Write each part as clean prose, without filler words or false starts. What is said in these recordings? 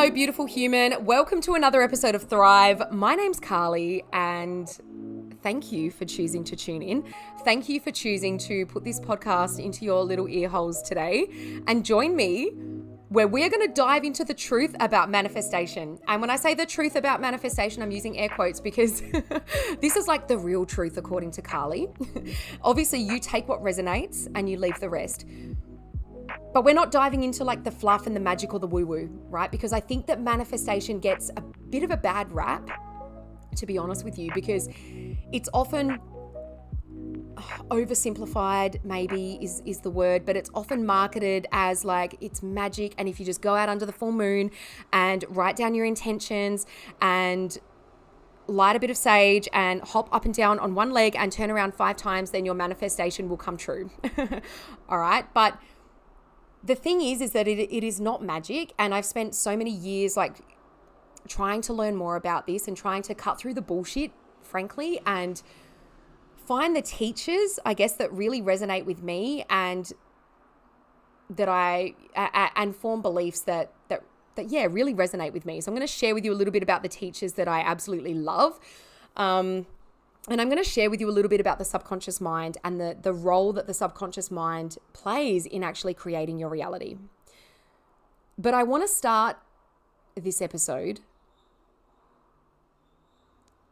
Hello, beautiful human. Welcome to another episode of Thrive. My name's Carly, and thank you for choosing to tune in. Thank you for choosing to put this podcast into your little ear holes today and join me where we're going to dive into the truth about manifestation. And when I say the truth about manifestation, I'm using air quotes because this is like the real truth according to Carly. Obviously, you take what resonates and you leave the rest. But we're not diving into like the fluff and the magic or the woo-woo, right? Because I think that manifestation gets a bit of a bad rap, to be honest with you, because it's often oversimplified, maybe is the word, but it's often marketed as like it's magic. And if you just go out under the full moon and write down your intentions and light a bit of sage and hop up and down on one leg and turn around 5 times, then your manifestation will come true. All right. But the thing is that it is not magic. And I've spent so many years like trying to learn more about this and trying to cut through the bullshit, frankly, and find the teachers, I guess, that really resonate with me and that and form beliefs that really resonate with me. So I'm going to share with you a little bit about the teachers that I absolutely love. And I'm going to share with you a little bit about the subconscious mind and the role that the subconscious mind plays in actually creating your reality. But I want to start this episode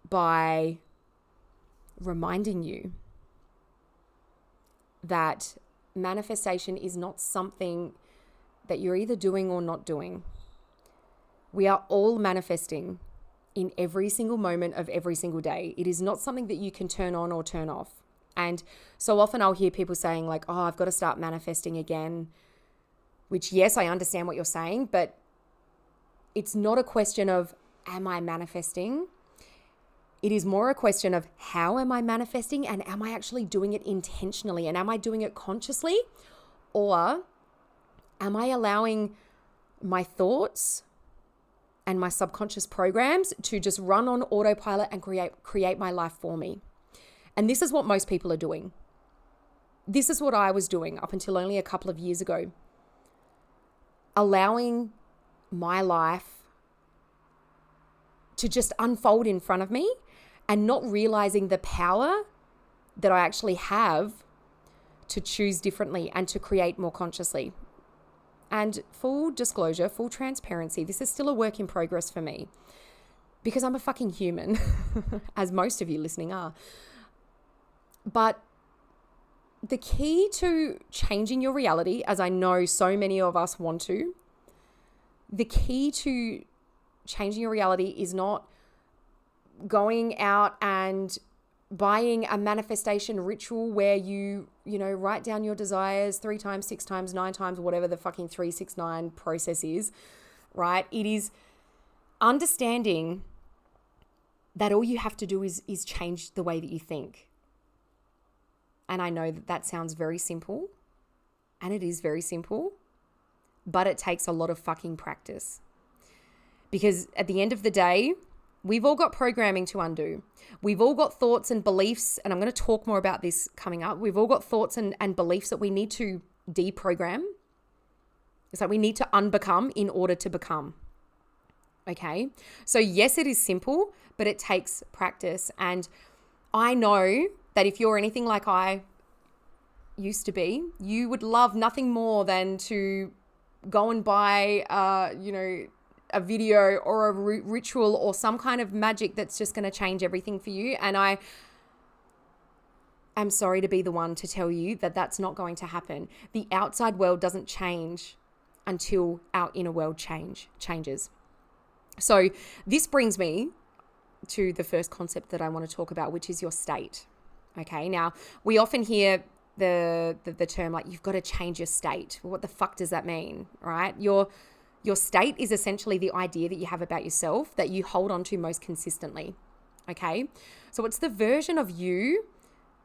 by reminding you that manifestation is not something that you're either doing or not doing. We are all manifesting in every single moment of every single day. It is not something that you can turn on or turn off. And so often I'll hear people saying like, oh, I've got to start manifesting again, which yes, I understand what you're saying, but it's not a question of, am I manifesting? It is more a question of how am I manifesting and am I actually doing it intentionally and am I doing it consciously, or am I allowing my thoughts and my subconscious programs to just run on autopilot and create my life for me? And this is what most people are doing. This is what I was doing up until only a couple of years ago. Allowing my life to just unfold in front of me and not realizing the power that I actually have to choose differently and to create more consciously. And full disclosure, full transparency, this is still a work in progress for me because I'm a fucking human, as most of you listening are. But the key to changing your reality, as I know so many of us want to, the key to changing your reality is not going out and buying a manifestation ritual where you write down your desires 3 times, 6 times, 9 times, whatever the fucking 369 process is, right? It is understanding that all you have to do is change the way that you think. And I know that sounds very simple, and it is very simple, but it takes a lot of fucking practice. Because at the end of the day, we've all got programming to undo. We've all got thoughts and beliefs, and I'm going to talk more about this coming up. We've all got thoughts and beliefs that we need to deprogram. It's like we need to unbecome in order to become. Okay? So yes, it is simple, but it takes practice. And I know that if you're anything like I used to be, you would love nothing more than to go and buy, a video or a ritual or some kind of magic that's just going to change everything for you. And I am sorry to be the one to tell you that that's not going to happen. The outside world doesn't change until our inner world changes. So this brings me to the first concept that I want to talk about, which is your state. Okay. Now we often hear the term like, you've got to change your state. What the fuck does that mean? Right? Your state is essentially the idea that you have about yourself that you hold on to most consistently, okay? So it's the version of you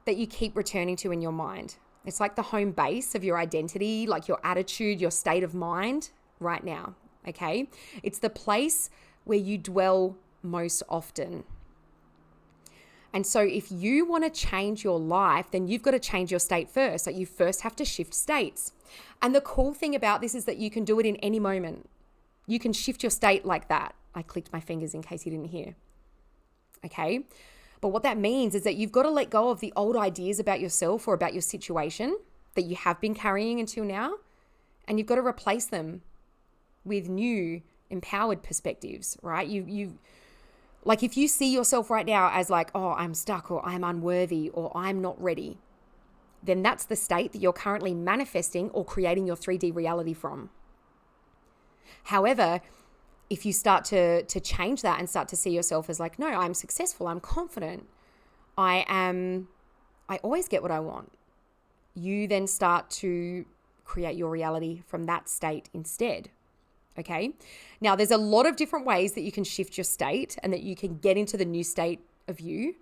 that you keep returning to in your mind. It's like the home base of your identity, like your attitude, your state of mind right now, okay? It's the place where you dwell most often. And so if you want to change your life, then you've got to change your state first. Like you first have to shift states. And the cool thing about this is that you can do it in any moment. You can shift your state like that. I clicked my fingers in case you didn't hear. Okay. But what that means is that you've got to let go of the old ideas about yourself or about your situation that you have been carrying until now. And you've got to replace them with new empowered perspectives, right? You like if you see yourself right now as like, oh, I'm stuck or I'm unworthy or I'm not ready, then that's the state that you're currently manifesting or creating your 3D reality from. However, if you start to change that and start to see yourself as like, no, I'm successful, I'm confident, I always get what I want, you then start to create your reality from that state instead. Okay. Now, there's a lot of different ways that you can shift your state and that you can get into the new state of you.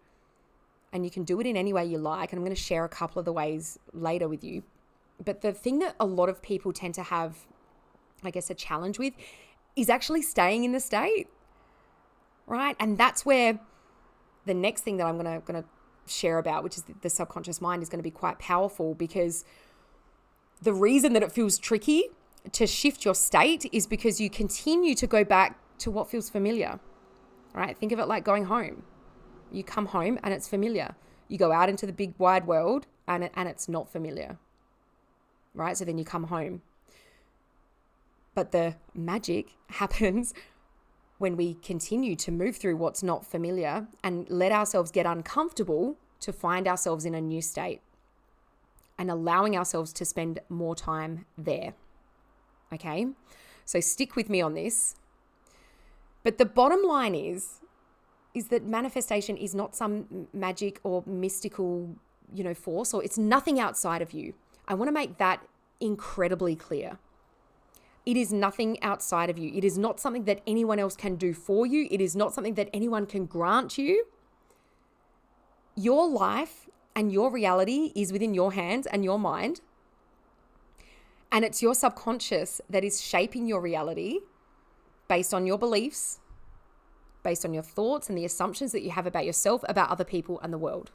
And you can do it in any way you like. And I'm going to share a couple of the ways later with you. But the thing that a lot of people tend to have, I guess, a challenge with is actually staying in the state, right? And that's where the next thing that I'm going to share about, which is the subconscious mind, is going to be quite powerful, because the reason that it feels tricky to shift your state is because you continue to go back to what feels familiar, right? Think of it like going home. You come home and it's familiar. You go out into the big wide world and it's not familiar, right? So then you come home. But the magic happens when we continue to move through what's not familiar and let ourselves get uncomfortable to find ourselves in a new state and allowing ourselves to spend more time there. Okay, so stick with me on this. But the bottom line is that manifestation is not some magic or mystical, force, or it's nothing outside of you. I want to make that incredibly clear. It is nothing outside of you. It is not something that anyone else can do for you. It is not something that anyone can grant you. Your life and your reality is within your hands and your mind. And it's your subconscious that is shaping your reality based on your beliefs, based on your thoughts and the assumptions that you have about yourself, about other people and the world.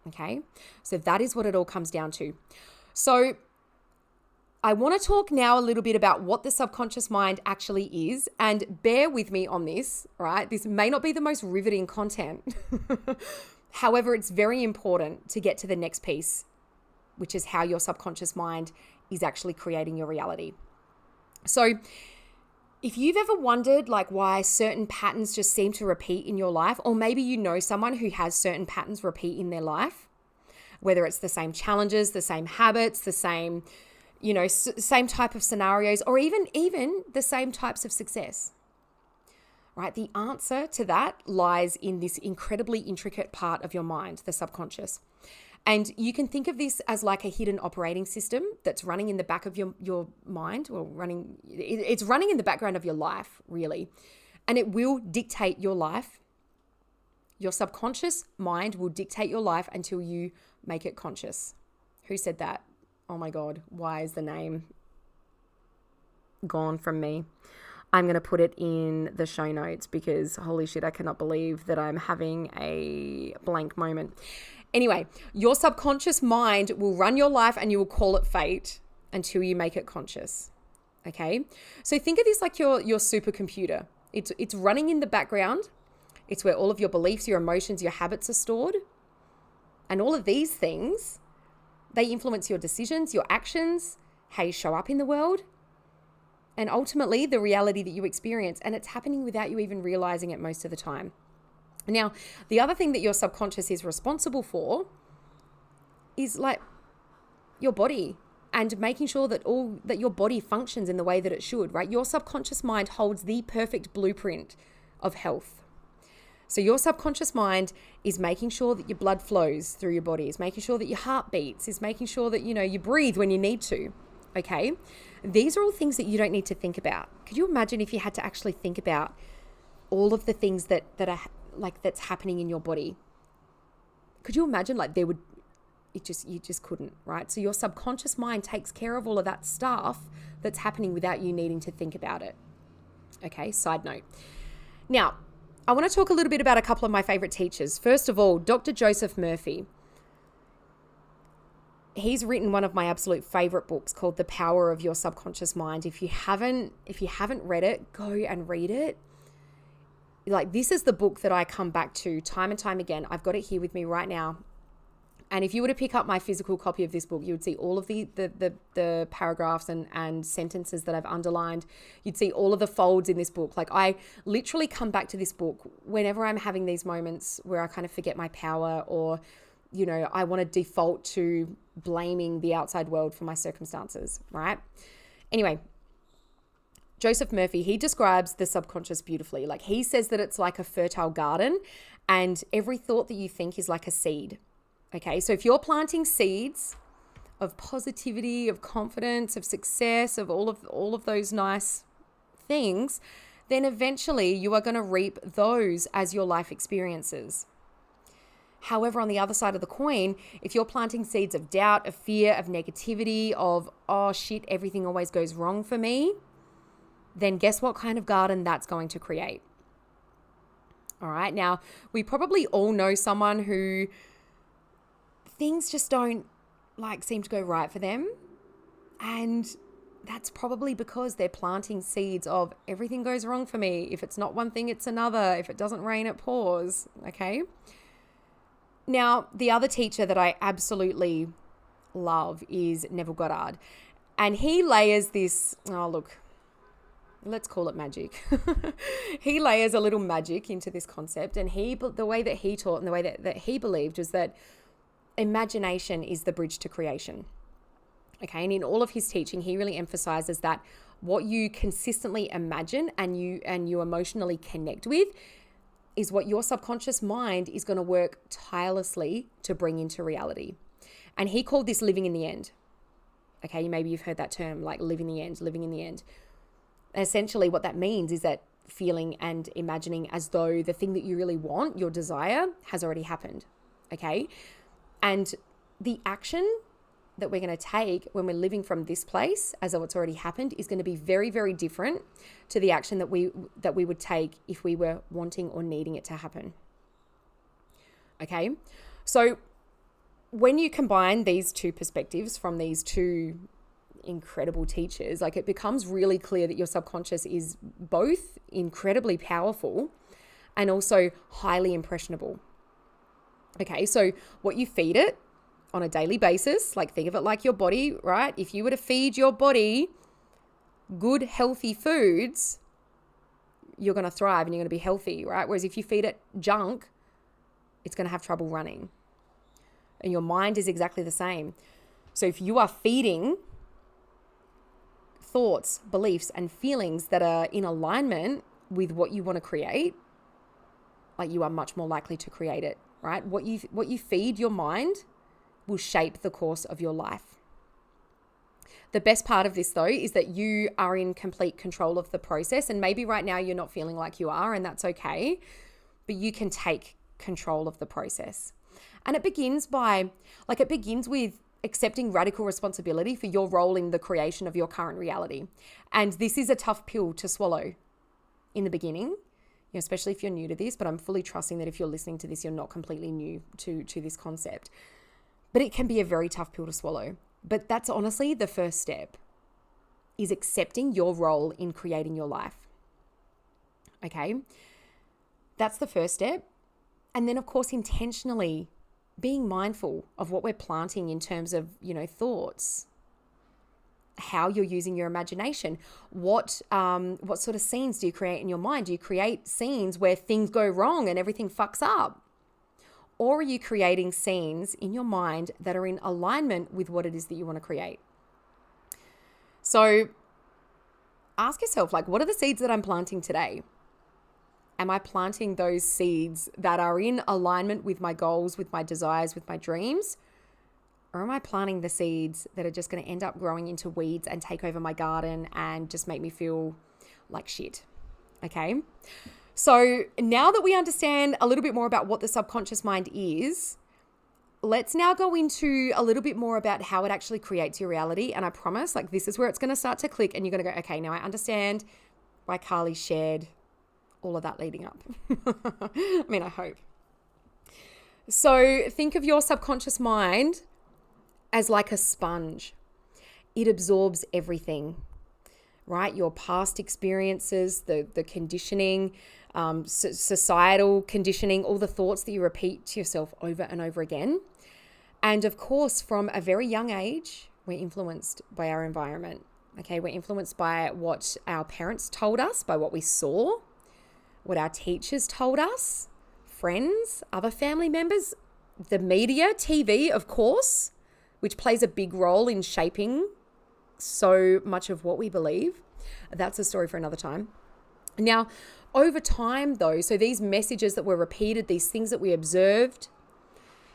Okay? So that is what it all comes down to. So I want to talk now a little bit about what the subconscious mind actually is, and bear with me on this, right? This may not be the most riveting content. However, it's very important to get to the next piece, which is how your subconscious mind is actually creating your reality. So if you've ever wondered like why certain patterns just seem to repeat in your life, or maybe you know someone who has certain patterns repeat in their life, whether it's the same challenges, the same habits, the same, same type of scenarios, or even the same types of success, right? The answer to that lies in this incredibly intricate part of your mind, the subconscious. And you can think of this as like a hidden operating system that's running in the back of your mind, or it's running in the background of your life, really. And it will dictate your life. Your subconscious mind will dictate your life until you make it conscious. Who said that? Oh my God, why is the name gone from me? I'm going to put it in the show notes because holy shit, I cannot believe that I'm having a blank moment. Anyway, your subconscious mind will run your life and you will call it fate until you make it conscious. Okay? So think of this like your supercomputer. It's running in the background. It's where all of your beliefs, your emotions, your habits are stored. And all of these things, they influence your decisions, your actions, how you show up in the world, and ultimately the reality that you experience. And it's happening without you even realizing it most of the time. Now, the other thing that your subconscious is responsible for is like your body and making sure that your body functions in the way that it should, right? Your subconscious mind holds the perfect blueprint of health. So your subconscious mind is making sure that your blood flows through your body, is making sure that your heart beats, is making sure that, you breathe when you need to, okay? These are all things that you don't need to think about. Could you imagine if you had to actually think about all of the things that are like that's happening in your body? Could you imagine you just couldn't, right? So your subconscious mind takes care of all of that stuff that's happening without you needing to think about it. Okay, side note. Now, I want to talk a little bit about a couple of my favorite teachers. First of all, Dr. Joseph Murphy. he's written one of my absolute favorite books called The Power of Your Subconscious Mind. If you haven't read it, go and read it. Like, this is the book that I come back to time and time again. I've got it here with me right now. And if you were to pick up my physical copy of this book, you would see all of the paragraphs and sentences that I've underlined. You'd see all of the folds in this book. Like, I literally come back to this book whenever I'm having these moments where I kind of forget my power, or, you know, I want to default to blaming the outside world for my circumstances, right? Anyway, Joseph Murphy, he describes the subconscious beautifully. Like, he says that it's like a fertile garden, and every thought that you think is like a seed. Okay, so if you're planting seeds of positivity, of confidence, of success, of all of those nice things, then eventually you are going to reap those as your life experiences. However, on the other side of the coin, if you're planting seeds of doubt, of fear, of negativity, of, oh shit, everything always goes wrong for me, then guess what kind of garden that's going to create? All right, now we probably all know someone who things just don't seem to go right for them. And that's probably because they're planting seeds of everything goes wrong for me. If it's not one thing, it's another. If it doesn't rain, it pours. Okay. Now, the other teacher that I absolutely love is Neville Goddard. And he layers this, let's call it magic. He layers a little magic into this concept. And the way that he taught and the way that he believed was that imagination is the bridge to creation. Okay, and in all of his teaching, he really emphasizes that what you consistently imagine and you emotionally connect with is what your subconscious mind is going to work tirelessly to bring into reality. And he called this living in the end. Okay, maybe you've heard that term, like living in the end. Essentially, what that means is that feeling and imagining as though the thing that you really want, your desire, has already happened. Okay. And the action that we're going to take when we're living from this place as though it's already happened is going to be very, very different to the action that we would take if we were wanting or needing it to happen. Okay? So when you combine these two perspectives from these two incredible teachers, like, it becomes really clear that your subconscious is both incredibly powerful and also highly impressionable. Okay, so what you feed it on a daily basis, like, think of it like your body, right? If you were to feed your body good, healthy foods, you're going to thrive and you're going to be healthy, right? Whereas if you feed it junk, it's going to have trouble running. And your mind is exactly the same. So if you are feeding thoughts, beliefs, and feelings that are in alignment with what you want to create, like, you are much more likely to create it. Right? What you feed your mind will shape the course of your life. The best part of this, though, is that you are in complete control of the process. And maybe right now you're not feeling like you are, and that's okay. But you can take control of the process. And it begins with accepting radical responsibility for your role in the creation of your current reality. And this is a tough pill to swallow in the beginning, especially if you're new to this, but I'm fully trusting that if you're listening to this, you're not completely new to this concept. But it can be a very tough pill to swallow. But that's honestly the first step, is accepting your role in creating your life. Okay? That's the first step. And then, of course, intentionally being mindful of what we're planting in terms of, thoughts, how you're using your imagination. What sort of scenes do you create in your mind? Do you create scenes where things go wrong and everything fucks up? Or are you creating scenes in your mind that are in alignment with what it is that you want to create? So ask yourself, what are the seeds that I'm planting today? Am I planting those seeds that are in alignment with my goals, with my desires, with my dreams? Or am I planting the seeds that are just going to end up growing into weeds and take over my garden and just make me feel like shit? Okay. So now that we understand a little bit more about what the subconscious mind is, let's now go into a little bit more about how it actually creates your reality. And I promise, this is where it's going to start to click and you're going to go, okay, now I understand why Carly shared all of that leading up. I hope. So think of your subconscious mind as like a sponge. It absorbs everything, right? Your past experiences, the conditioning, societal conditioning, all the thoughts that you repeat to yourself over and over again. And of course, from a very young age, we're influenced by our environment. Okay, we're influenced by what our parents told us, by what we saw, what our teachers told us, friends, other family members, the media, TV, of course, which plays a big role in shaping so much of what we believe. That's a story for another time. Now, over time though, so these messages that were repeated, these things that we observed,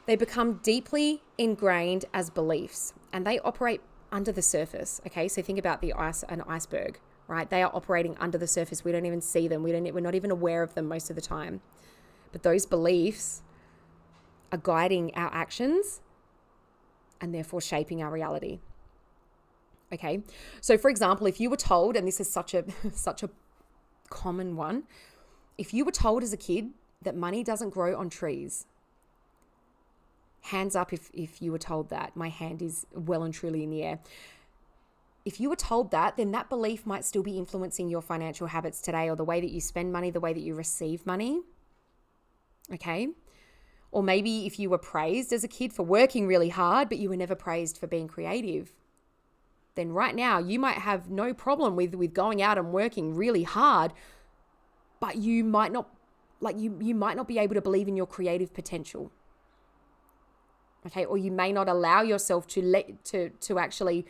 they become deeply ingrained as beliefs, and they operate under the surface. Okay, so think about an iceberg, right? They are operating under the surface. We don't even see them. We're not even aware of them most of the time. But those beliefs are guiding our actions and therefore shaping our reality. Okay, so for example, if you were told, and this is such a common one, if you were told as a kid that money doesn't grow on trees, hands up if you were told that. My hand is well and truly in the air. If you were told that, then that belief might still be influencing your financial habits today, or the way that you spend money, the way that you receive money. Okay? Or maybe if you were praised as a kid for working really hard, but you were never praised for being creative, then right now you might have no problem with going out and working really hard, but you might not you might not be able to believe in your creative potential. Okay, or you may not allow yourself to actually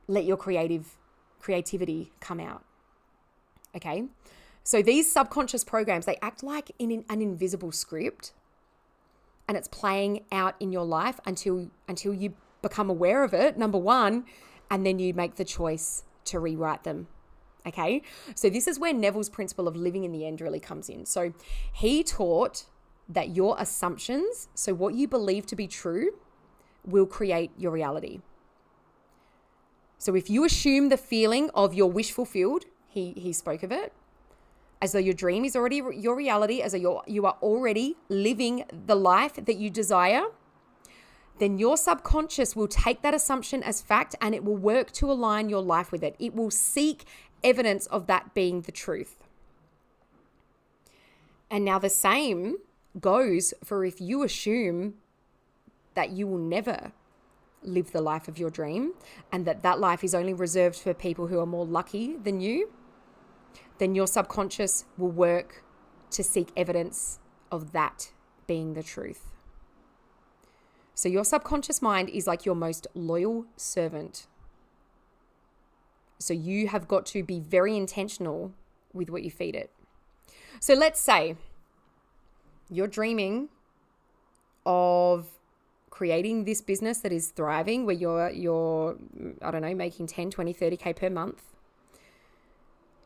let your creativity come out. Okay, so these subconscious programs, they act like an invisible script, and it's playing out in your life until you become aware of it, number one, and then you make the choice to rewrite them. Okay, so this is where Neville's principle of living in the end really comes in. So he taught that your assumptions, so what you believe to be true, will create your reality. So if you assume the feeling of your wish fulfilled, he spoke of it, as though your dream is already your reality, as though you are already living the life that you desire, then your subconscious will take that assumption as fact, and it will work to align your life with it. It will seek evidence of that being the truth. And now the same goes for if you assume that you will never live the life of your dream, and that life is only reserved for people who are more lucky than you, then your subconscious will work to seek evidence of that being the truth. So your subconscious mind is like your most loyal servant. So you have got to be very intentional with what you feed it. So let's say you're dreaming of creating this business that is thriving, where you're I don't know, making 10, 20, 30K per month.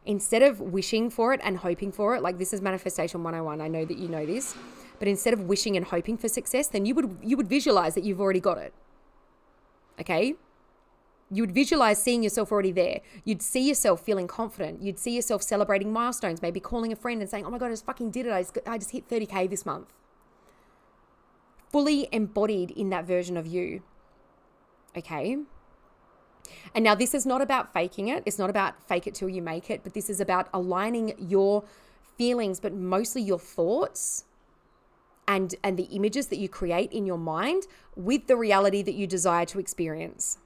Instead of wishing for it and hoping for it, like this is manifestation 101, I know that you know this, but instead of wishing and hoping for success, then you would visualize that you've already got it. Okay? You would visualize seeing yourself already there. You'd see yourself feeling confident. You'd see yourself celebrating milestones, maybe calling a friend and saying, oh my God, I just fucking did it. I just hit 30K this month. Fully embodied in that version of you. Okay? And now this is not about faking it. It's not about fake it till you make it, but this is about aligning your feelings, but mostly your thoughts and the images that you create in your mind with the reality that you desire to experience.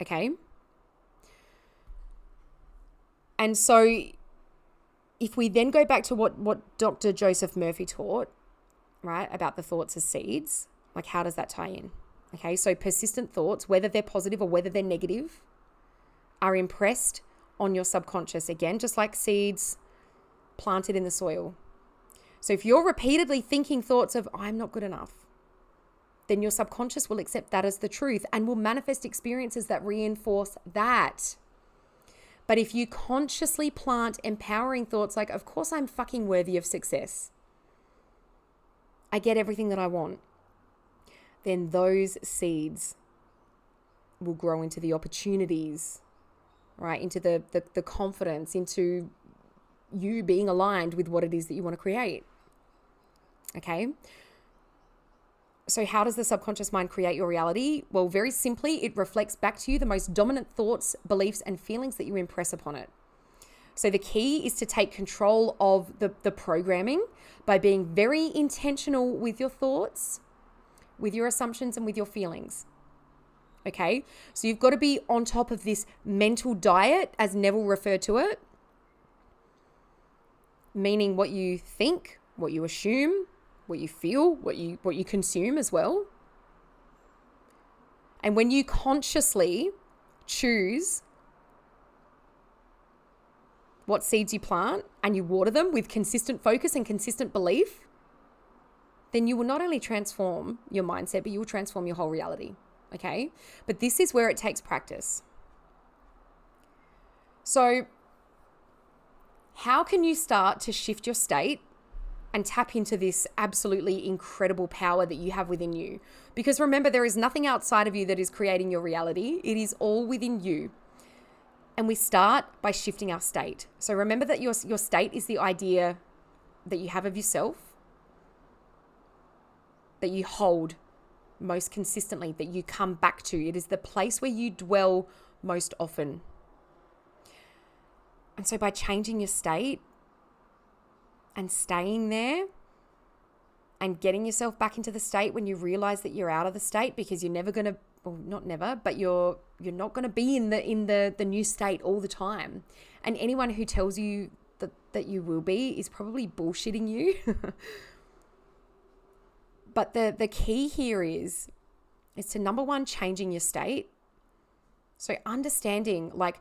Okay? And so if we then go back to what Dr. Joseph Murphy taught, right, about the thoughts as seeds, like how does that tie in? Okay, so persistent thoughts, whether they're positive or whether they're negative, are impressed on your subconscious, again, just like seeds planted in the soil. So if you're repeatedly thinking thoughts of, I'm not good enough, then your subconscious will accept that as the truth and will manifest experiences that reinforce that. But if you consciously plant empowering thoughts like, of course I'm fucking worthy of success, I get everything that I want, then those seeds will grow into the opportunities, right? Into the confidence, into you being aligned with what it is that you want to create. Okay? So how does the subconscious mind create your reality? Well, very simply, it reflects back to you the most dominant thoughts, beliefs, and feelings that you impress upon it. So the key is to take control of the programming by being very intentional with your thoughts, with your assumptions, and with your feelings. Okay? So you've got to be on top of this mental diet, as Neville referred to it, meaning what you think, what you assume, what you feel, what you consume as well. And when you consciously choose what seeds you plant and you water them with consistent focus and consistent belief, then you will not only transform your mindset, but you will transform your whole reality. Okay? But this is where it takes practice. So, how can you start to shift your state and tap into this absolutely incredible power that you have within you? Because remember, there is nothing outside of you that is creating your reality. It is all within you. And we start by shifting our state. So remember that your state is the idea that you have of yourself, that you hold most consistently, that you come back to. It is the place where you dwell most often. And so by changing your state and staying there and getting yourself back into the state when you realize that you're out of the state, because you're never going to, well, not never, but you're not going to be in the new state all the time. And anyone who tells you that you will be is probably bullshitting you. But the key here is to, number one, changing your state. So understanding, like,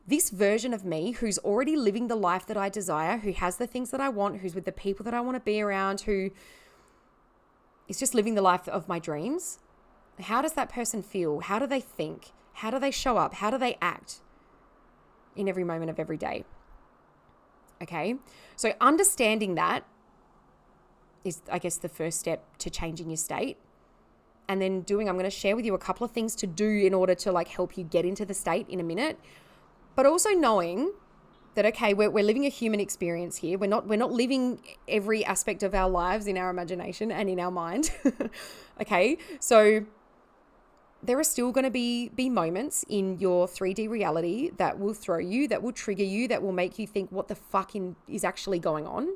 this version of me who's already living the life that I desire, who has the things that I want, who's with the people that I want to be around, who is just living the life of my dreams. How does that person feel? How do they think? How do they show up? How do they act in every moment of every day? Okay. So understanding that is, I guess, the first step to changing your state. And then I'm going to share with you a couple of things to do in order to, like, help you get into the state in a minute. But also knowing that, okay, we're living a human experience here. We're not living every aspect of our lives in our imagination and in our mind. Okay. So there are still going to be moments in your 3D reality that will throw you, that will trigger you, that will make you think, what the fuck is actually going on?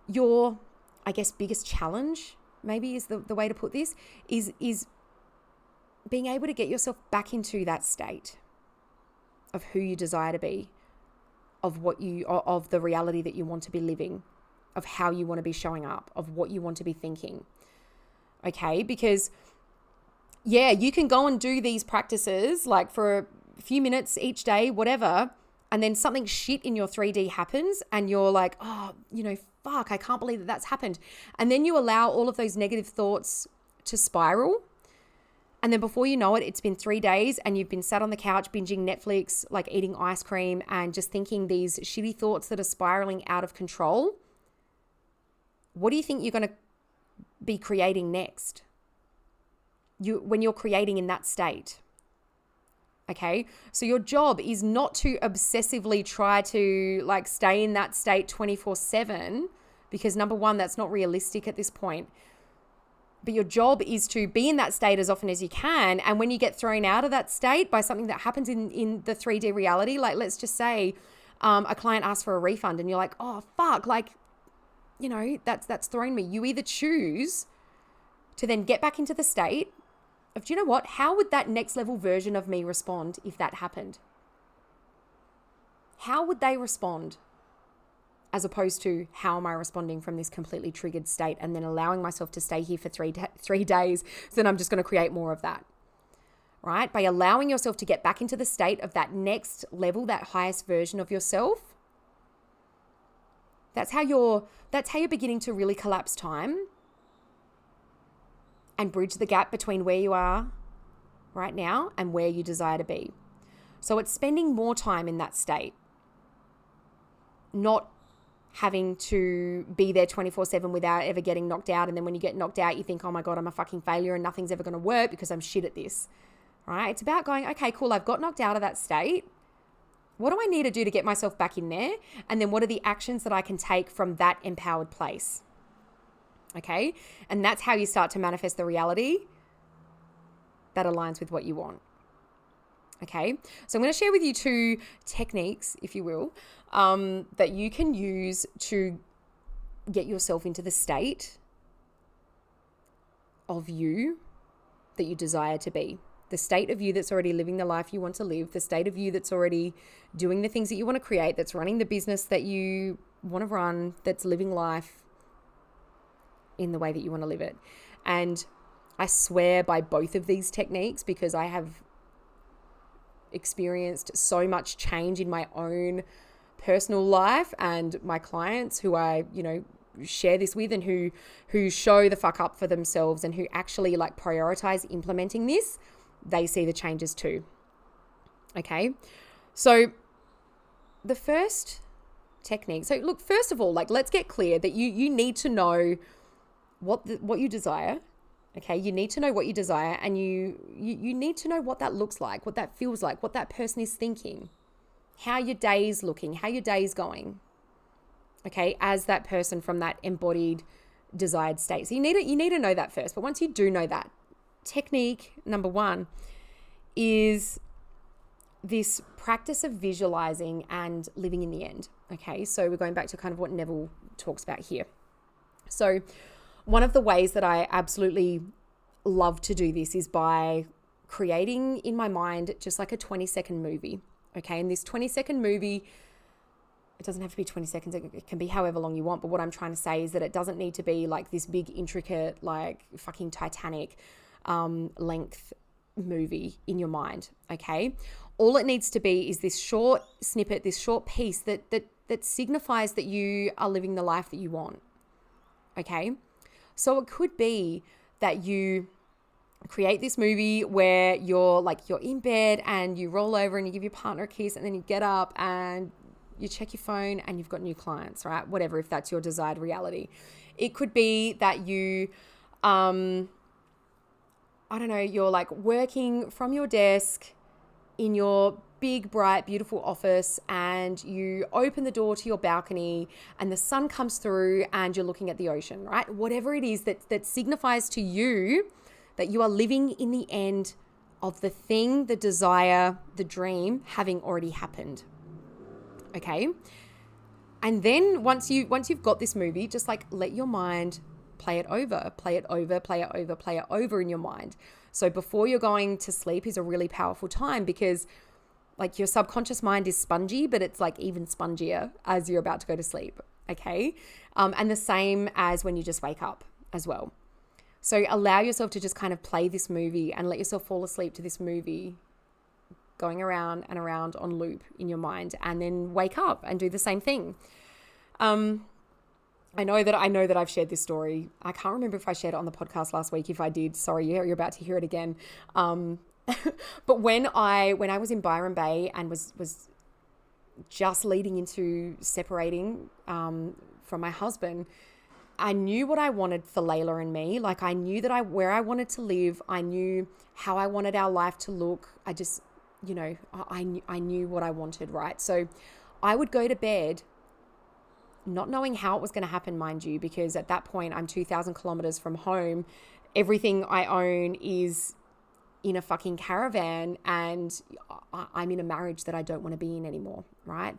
Your, I guess, biggest challenge, maybe is the way to put this, is being able to get yourself back into that state of who you desire to be, of the reality that you want to be living, of how you want to be showing up, of what you want to be thinking. Okay? Because yeah, you can go and do these practices like for a few minutes each day, whatever, and then something shit in your 3D happens and you're like, oh, fuck, I can't believe that that's happened. And then you allow all of those negative thoughts to spiral. And then before you know it, it's been 3 days and you've been sat on the couch binging Netflix, like eating ice cream and just thinking these shitty thoughts that are spiraling out of control. What do you think you're going to be creating next? When you're creating in that state. Okay. So your job is not to obsessively try to, like, stay in that state 24/7, because number one, that's not realistic at this point. But your job is to be in that state as often as you can. And when you get thrown out of that state by something that happens in the 3D reality, like let's just say a client asks for a refund and you're like, oh, fuck, like, that's thrown me. You either choose to then get back into the state of, do you know what? How would that next level version of me respond if that happened? How would they respond? As opposed to, how am I responding from this completely triggered state and then allowing myself to stay here for 3 days, so then I'm just going to create more of that, right? By allowing yourself to get back into the state of that next level, that highest version of yourself, that's how you're beginning to really collapse time and bridge the gap between where you are right now and where you desire to be. So it's spending more time in that state, not having to be there 24/7 without ever getting knocked out. And then when you get knocked out, you think, oh my God, I'm a fucking failure and nothing's ever going to work because I'm shit at this, right? It's about going, okay, cool. I've got knocked out of that state. What do I need to do to get myself back in there? And then what are the actions that I can take from that empowered place? Okay. And that's how you start to manifest the reality that aligns with what you want. Okay. So I'm going to share with you 2 techniques, if you will, that you can use to get yourself into the state of you that you desire to be. The state of you that's already living the life you want to live, the state of you that's already doing the things that you want to create, that's running the business that you want to run, that's living life in the way that you want to live it. And I swear by both of these techniques because I have experienced so much change in my own personal life, and my clients who I, share this with and who show the fuck up for themselves and who actually like prioritize implementing this, they see the changes too. Okay. So the first technique. So look, first of all, like, let's get clear that you need to know what you desire. Okay. You need to know what you desire, and you need to know what that looks like, what that feels like, what that person is thinking, how your day is looking, how your day is going. Okay. As that person from that embodied desired state. So you need to know that first. But once you do know that, technique number 1 is this practice of visualizing and living in the end. Okay. So we're going back to kind of what Neville talks about here. So one of the ways that I absolutely love to do this is by creating in my mind just like a 20-second movie. Okay. And this 20-second movie, it doesn't have to be 20 seconds. It can be however long you want. But what I'm trying to say is that it doesn't need to be like this big, intricate, like fucking Titanic length movie in your mind. Okay. All it needs to be is this short snippet, this short piece that signifies that you are living the life that you want. Okay. So it could be that you create this movie where you're in bed and you roll over and you give your partner a kiss, and then you get up and you check your phone and you've got new clients, right? Whatever, if that's your desired reality. It could be that you, you're like working from your desk in your big, bright, beautiful office, and you open the door to your balcony and the sun comes through and you're looking at the ocean, right? Whatever it is that signifies to you that you are living in the end of the thing, the desire, the dream having already happened. Okay. And then once you've got this movie, just like let your mind play it over in your mind. So before you're going to sleep is a really powerful time, because like your subconscious mind is spongy, but it's like even spongier as you're about to go to sleep. Okay. And the same as when you just wake up as well. So allow yourself to just kind of play this movie and let yourself fall asleep to this movie going around and around on loop in your mind, and then wake up and do the same thing. I know that I've shared this story. I can't remember if I shared it on the podcast last week. If I did, sorry, you're about to hear it again. But when I was in Byron Bay and was just leading into separating from my husband, I knew what I wanted for Layla and me. Like I knew that where I wanted to live. I knew how I wanted our life to look. I just, I knew what I wanted, right? So I would go to bed not knowing how it was going to happen, mind you, because at that point I'm 2,000 kilometers from home. Everything I own is in a fucking caravan, and I'm in a marriage that I don't want to be in anymore, right?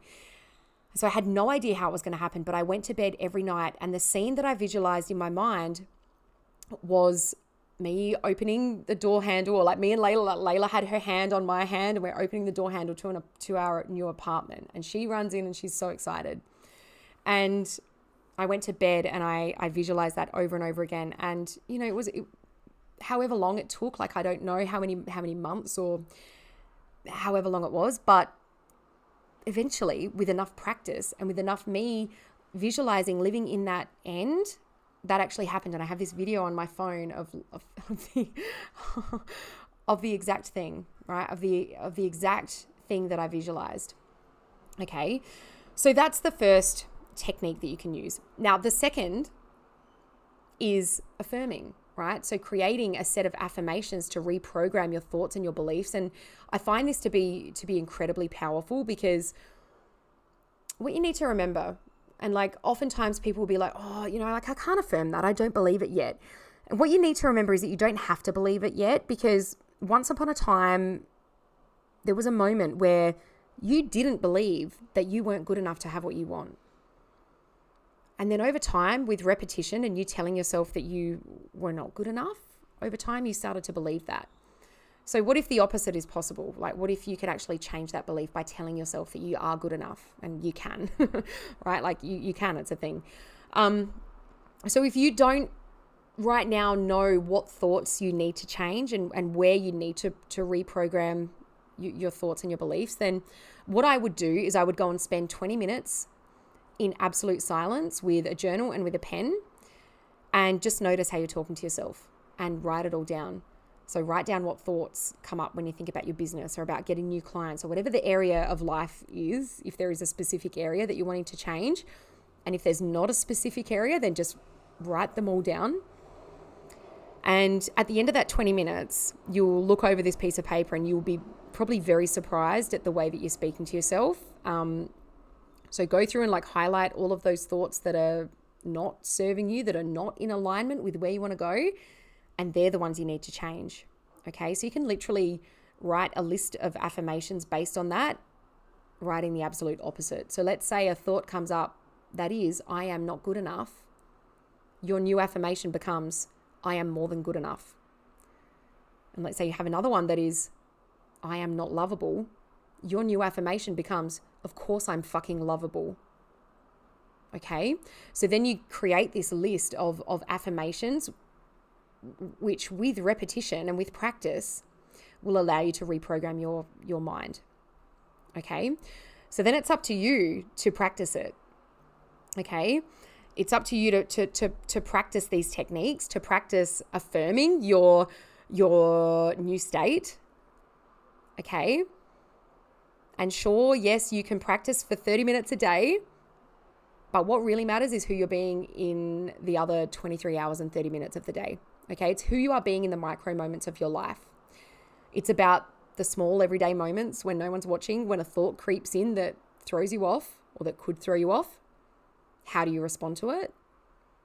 So I had no idea how it was going to happen, but I went to bed every night, and the scene that I visualized in my mind was me opening the door handle, or like me and Layla had her hand on my hand, and we're opening the door handle to our new apartment, and she runs in and she's so excited. And I went to bed and I visualized that over and over again. And, however long it took, like, I don't know how many months or however long it was, but eventually with enough practice and with enough me visualizing living in that end, that actually happened. And I have this video on my phone of the of the exact thing, right? Of the exact thing that I visualized. Okay. So that's the first technique that you can use. Now, the second is affirming, right? So creating a set of affirmations to reprogram your thoughts and your beliefs. And I find this to be incredibly powerful, because what you need to remember, And like oftentimes people will be like, oh, like I can't affirm that. I don't believe it yet. And what you need to remember is that you don't have to believe it yet, because once upon a time, there was a moment where you didn't believe that you weren't good enough to have what you want. And then over time, with repetition and you telling yourself that you were not good enough, over time you started to believe that. So what if the opposite is possible? Like, what if you could actually change that belief by telling yourself that you are good enough? And you can, right? Like you can, it's a thing. So if you don't right now know what thoughts you need to change and where you need to reprogram your thoughts and your beliefs, then what I would do is I would go and spend 20 minutes in absolute silence with a journal and with a pen, and just notice how you're talking to yourself and write it all down. So write down what thoughts come up when you think about your business or about getting new clients or whatever the area of life is, if there is a specific area that you're wanting to change. And if there's not a specific area, then just write them all down. And at the end of that 20 minutes, you'll look over this piece of paper and you'll be probably very surprised at the way that you're speaking to yourself. So go through and like highlight all of those thoughts that are not serving you, that are not in alignment with where you want to go. And they're the ones you need to change. Okay, so you can literally write a list of affirmations based on that, writing the absolute opposite. So let's say a thought comes up that is, I am not good enough. Your new affirmation becomes, I am more than good enough. And let's say you have another one that is, I am not lovable. Your new affirmation becomes, of course I'm fucking lovable. Okay, so then you create this list of affirmations which with repetition and with practice will allow you to reprogram your mind. Okay, so then it's up to you to practice it. Okay, it's up to you to practice these techniques, to practice affirming your new state. Okay, and sure, yes, you can practice for 30 minutes a day, but what really matters is who you're being in the other 23 hours and 30 minutes of the day. Okay, it's who you are being in the micro moments of your life. It's about the small everyday moments when no one's watching, when a thought creeps in that throws you off or that could throw you off. How do you respond to it?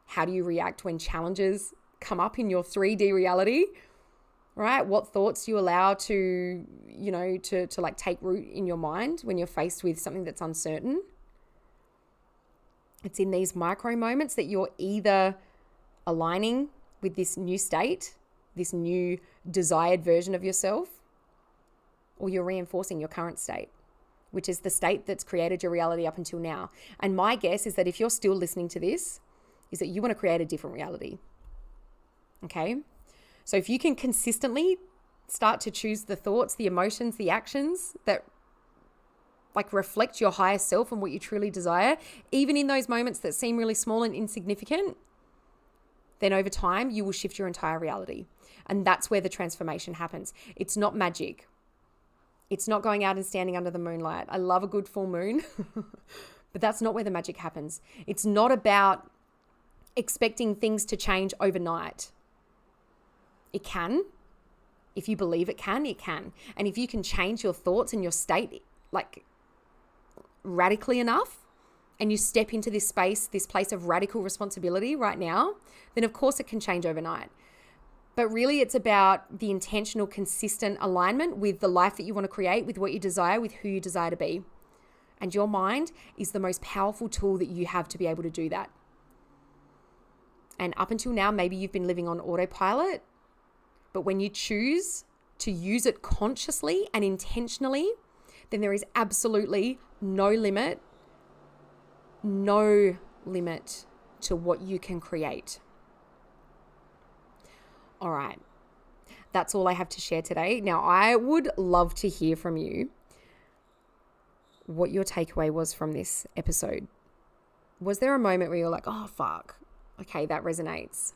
How do you react when challenges come up in your 3D reality? Right? What thoughts do you allow to like take root in your mind when you're faced with something that's uncertain? It's in these micro moments that you're either aligning with this new state, this new desired version of yourself, or you're reinforcing your current state, which is the state that's created your reality up until now. And my guess is that if you're still listening to this, is that you want to create a different reality. Okay? So if you can consistently start to choose the thoughts, the emotions, the actions that like reflect your higher self and what you truly desire, even in those moments that seem really small and insignificant, then over time you will shift your entire reality. And that's where the transformation happens. It's not magic. It's not going out and standing under the moonlight. I love a good full moon, but that's not where the magic happens. It's not about expecting things to change overnight. It can. If you believe it can, it can. And if you can change your thoughts and your state like radically enough, and you step into this space, this place of radical responsibility right now, then of course it can change overnight. But really it's about the intentional, consistent alignment with the life that you want to create, with what you desire, with who you desire to be. And your mind is the most powerful tool that you have to be able to do that. And up until now, maybe you've been living on autopilot, but when you choose to use it consciously and intentionally, then there is absolutely no limit to what you can create. All right. That's all I have to share today. Now, I would love to hear from you what your takeaway was from this episode. Was there a moment where you're like, oh, fuck, okay, that resonates?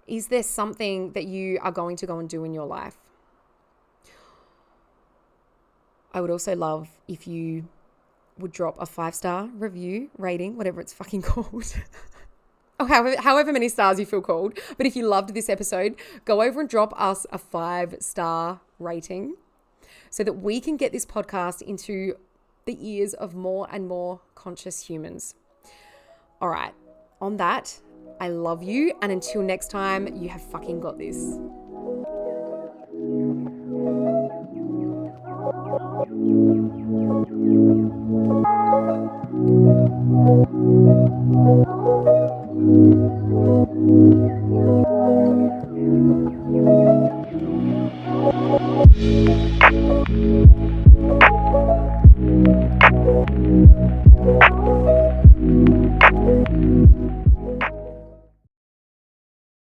Is there something that you are going to go and do in your life? I would also love if you would drop a 5-star review, rating, whatever it's fucking called. Or however many stars you feel called. But if you loved this episode, go over and drop us a 5-star rating so that we can get this podcast into the ears of more and more conscious humans. All right. On that, I love you. And until next time, you have fucking got this.